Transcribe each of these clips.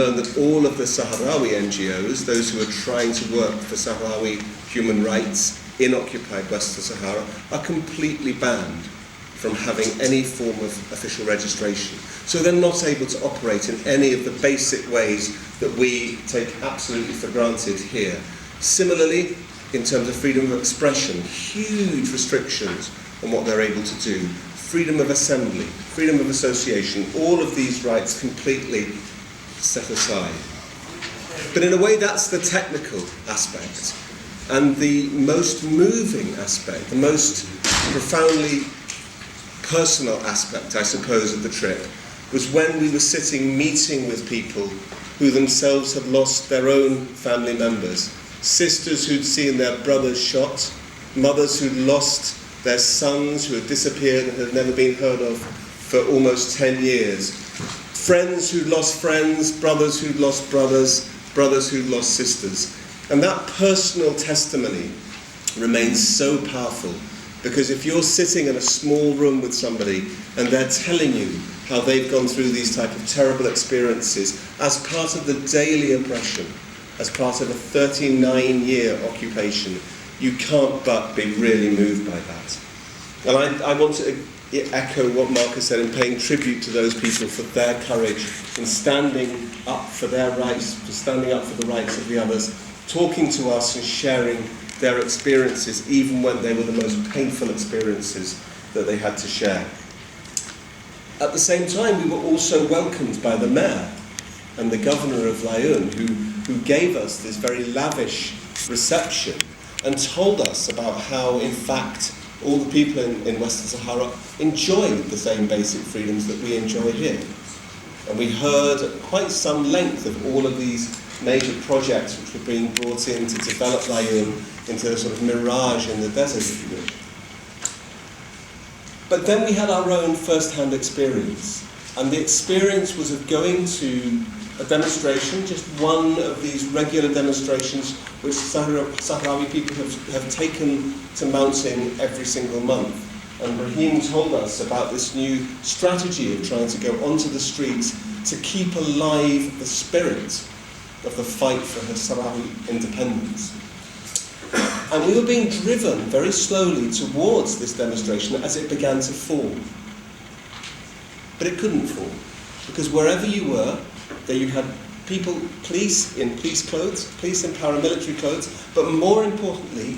That all of the Sahrawi NGOs, those who are trying to work for Sahrawi human rights in occupied Western Sahara, are completely banned from having any form of official registration. So they're not able to operate in any of the basic ways that we take absolutely for granted here. Similarly, in terms of freedom of expression, huge restrictions on what they're able to do. Freedom of assembly, freedom of association, all of these rights completely set aside. But in a way, that's the technical aspect. And the most moving aspect, the most profoundly personal aspect, I suppose, of the trip was when we were sitting meeting with people who themselves had lost their own family members, sisters who'd seen their brothers shot, mothers who'd lost their sons who had disappeared and had never been heard of for almost 10 years, friends who'd lost friends, brothers who'd lost brothers, brothers who'd lost sisters. And that personal testimony remains so powerful, because if you're sitting in a small room with somebody and they're telling you how they've gone through these type of terrible experiences as part of the daily oppression, as part of a 39-year occupation, you can't but be really moved by that. And I want to echo what Marcus said in paying tribute to those people for their courage in standing up for their rights, for standing up for the rights of the others, talking to us and sharing their experiences, even when they were the most painful experiences that they had to share. At the same time, we were also welcomed by the mayor and the governor of Laayoune, who gave us this very lavish reception and told us about how, in fact, all the people in Western Sahara enjoyed the same basic freedoms that we enjoy here. And we heard at quite some length of all of these major projects which were being brought in to develop Laayoune into a sort of mirage in the desert, if you wish. But then we had our own first-hand experience. And the experience was of going to a demonstration, just one of these regular demonstrations which Sahrawi people have taken to mounting every single month. And Brahim told us about this new strategy of trying to go onto the streets to keep alive the spirit of the fight for her Sahrawi independence. And we were being driven very slowly towards this demonstration as it began to form. But it couldn't form, because wherever you were, there you had people, police in police clothes, police in paramilitary clothes, but more importantly,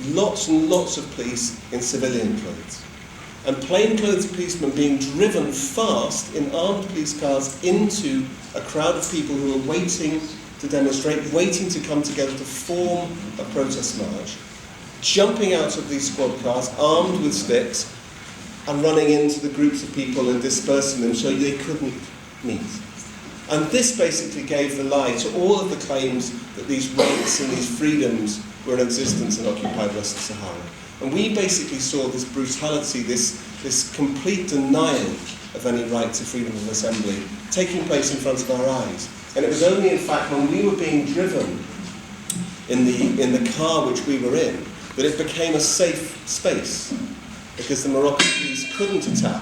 lots and lots of police in civilian clothes. And plainclothes policemen being driven fast in armed police cars into a crowd of people who were waiting to demonstrate, waiting to come together to form a protest march, jumping out of these squad cars, armed with sticks, and running into the groups of people and dispersing them so they couldn't meet. And this basically gave the lie to all of the claims that these rights and these freedoms were in existence in occupied Western Sahara. And we basically saw this brutality, this complete denial of any right to freedom of assembly taking place in front of our eyes. And it was only, in fact, when we were being driven in the car which we were in, that it became a safe space, because the Moroccan police couldn't attack.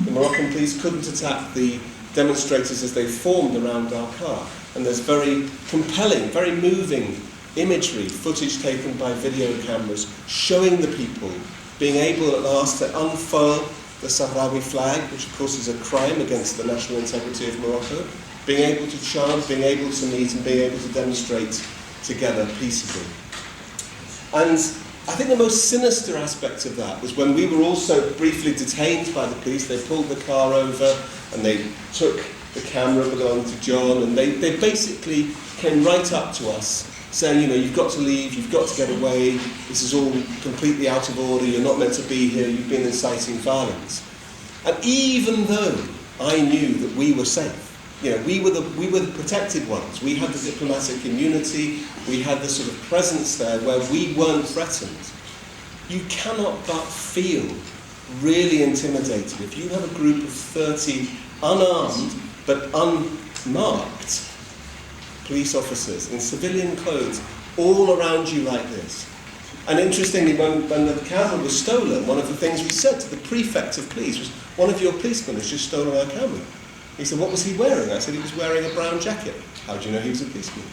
The Moroccan police couldn't attack the demonstrators as they formed around our car. And there's very compelling, very moving imagery, footage taken by video cameras, showing the people being able at last to unfurl the Sahrawi flag, which of course is a crime against the national integrity of Morocco, being able to chant, being able to meet, and being able to demonstrate together peaceably. And I think the most sinister aspect of that was when we were also briefly detained by the police. They pulled the car over and they took the camera belonging to John, and they basically came right up to us saying, you know, you've got to leave, you've got to get away, this is all completely out of order, you're not meant to be here, you've been inciting violence. And even though I knew that we were safe, you know, we were the protected ones, we had the diplomatic immunity, we had the sort of presence there where we weren't threatened, you cannot but feel really intimidated if you have a group of 30 unarmed but unmarked police officers in civilian clothes all around you like this. And interestingly, when the camera was stolen, one of the things we said to the prefect of police was, one of your policemen has just stolen our camera. He said, what was he wearing? I said, he was wearing a brown jacket. How do you know he was a policeman?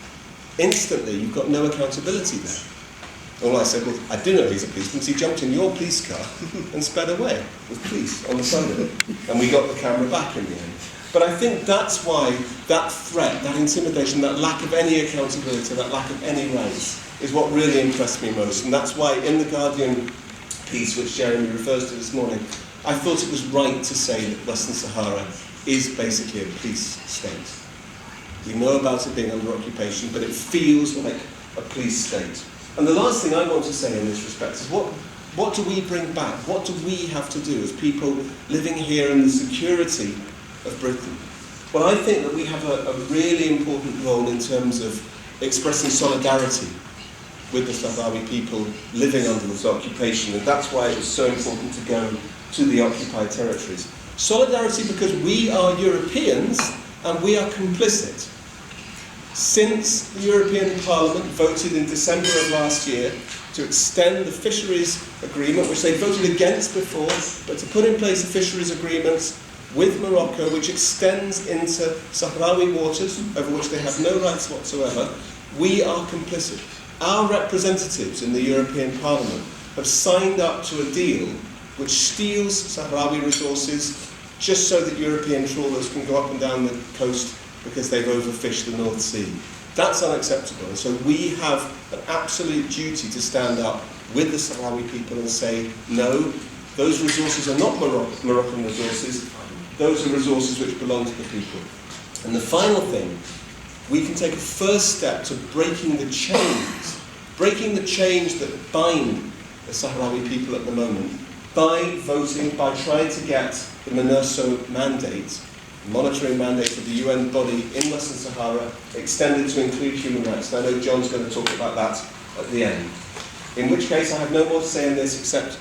Instantly, you've got no accountability there. Well, I said, well, I do know he's a policeman, so he jumped in your police car and sped away with police on the side of it. And we got the camera back in the end. But I think that's why that threat, that intimidation, that lack of any accountability, that lack of any rights is what really impressed me most. And that's why in the Guardian piece, which Jeremy refers to this morning, I thought it was right to say that Western Sahara is basically a police state. We know about it being under occupation, but it feels like a police state. And the last thing I want to say in this respect is what do we bring back? What do we have to do as people living here in the security of Britain? Well, I think that we have a really important role in terms of expressing solidarity with the Sahrawi people living under this occupation, and that's why it was so important to go to the occupied territories. Solidarity because we are Europeans and we are complicit. Since the European Parliament voted in December of last year to extend the fisheries agreement, which they voted against before, but to put in place a fisheries agreement with Morocco, which extends into Sahrawi waters, over which they have no rights whatsoever, we are complicit. Our representatives in the European Parliament have signed up to a deal which steals Sahrawi resources just so that European trawlers can go up and down the coast because they've overfished the North Sea. That's unacceptable. And so we have an absolute duty to stand up with the Sahrawi people and say, no, those resources are not Moroccan resources, those are resources which belong to the people. And the final thing, we can take a first step to breaking the chains that bind the Sahrawi people at the moment, by voting, by trying to get the MINURSO mandate, the monitoring mandate of the UN body in Western Sahara, extended to include human rights. And I know John's going to talk about that at the end. In which case, I have no more to say on this except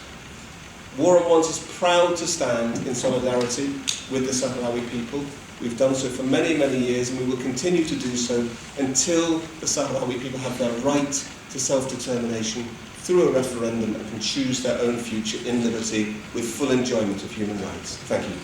War on Want is proud to stand in solidarity with the Sahrawi people. We've done so for many, many years, and we will continue to do so until the Sahrawi people have their right to self-determination through a referendum and can choose their own future in liberty with full enjoyment of human rights. Thank you.